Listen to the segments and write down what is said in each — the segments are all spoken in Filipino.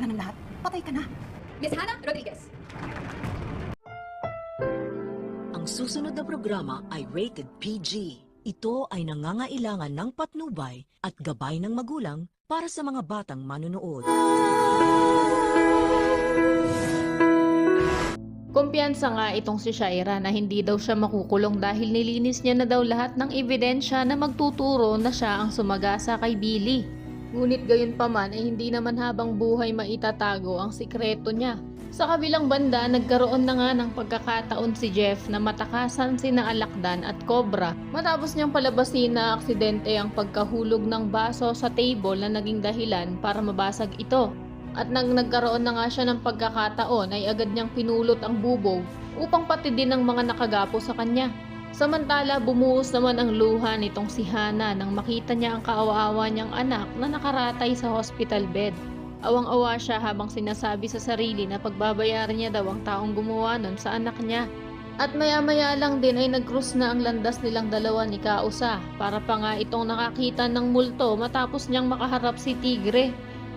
kasalanan ng lahat. Patay ka na. Miss Hannah Rodriguez. Ang susunod na programa ay rated PG. Ito ay nangangailangan ng patnubay at gabay ng magulang para sa mga batang manonood. Kumpiyansa nga itong si Shaira na hindi daw siya makukulong dahil nilinis niya na daw lahat ng ebidensya na magtuturo na siya ang sumagasa kay Billy. Ngunit gayon pa man ay hindi naman habang buhay maitatago ang sikreto niya. Sa kabilang banda, nagkaroon na nga ng pagkakataon si Jeff na matakasan sina Alakdan at Cobra matapos niyang palabasin na aksidente ang pagkahulog ng baso sa table na naging dahilan para mabasag ito. At nang nagkaroon na nga siya ng pagkakataon ay agad niyang pinulot ang bubog upang pati din ang mga nakagapo sa kanya. Samantala, bumuhos naman ang luha nitong si Hannah nang makita niya ang kaawa-awa niyang anak na nakaratay sa hospital bed. Awang-awa siya habang sinasabi sa sarili na pagbabayaran niya daw ang taong gumawa nun sa anak niya. At maya-maya lang din ay nag-cross na ang landas nilang dalawa ni Kausa para pa nga itong nakakita ng multo matapos niyang makaharap si Tigre.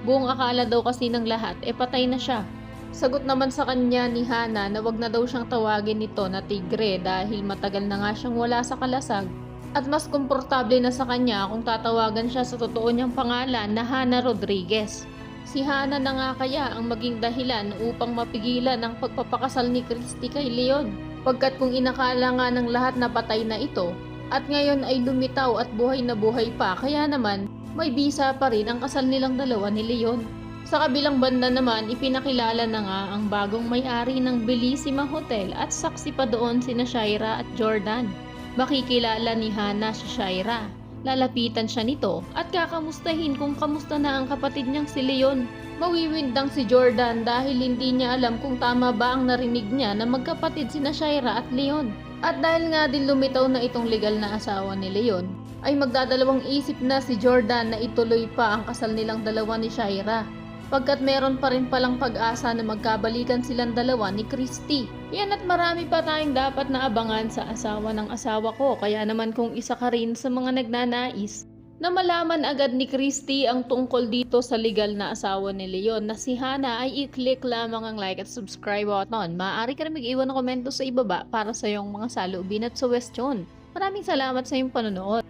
Buong akala daw kasi ng lahat patay na siya. Sagot naman sa kanya ni Hannah na wag na daw siyang tawagin nito na Tigre dahil matagal na nga siyang wala sa kalasag at mas komportable na sa kanya kung tatawagan siya sa totoo niyang pangalan na Hannah Rodriguez. Si Hannah na nga kaya ang maging dahilan upang mapigilan ang pagpapakasal ni Christy kay Leon. Pagkat kung inakala nga ng lahat na patay na ito at ngayon ay lumitaw at buhay na buhay pa, kaya naman may bisa pa rin ang kasal nilang dalawa ni Leon. Sa kabilang banda naman, ipinakilala na nga ang bagong may-ari ng Bellissima Hotel at saksi pa doon sina Shaira at Jordan. Makikilala ni Hannah si Shaira. Lalapitan siya nito at kakamustahin kung kamusta na ang kapatid niyang si Leon. Mawiwindang si Jordan dahil hindi niya alam kung tama ba ang narinig niya na magkapatid sina Shaira at Leon. At dahil nga din lumitaw na itong legal na asawa ni Leon, ay magdadalawang isip na si Jordan na ituloy pa ang kasal nilang dalawa ni Shaira. Pagkat meron pa rin palang pag-asa na magkabalikan silang dalawa ni Christy. Yan at marami pa tayong dapat na abangan sa asawa ng asawa ko. Kaya naman kung isa ka rin sa mga nagnanais na malaman agad ni Christy ang tungkol dito sa legal na asawa ni Leon na si Hannah, ay i-click lamang ang like at subscribe button. Maaari ka rin mag-iwan ng komento sa ibaba para sa iyong mga saloobin at suwestyon. Maraming salamat sa iyong panonood.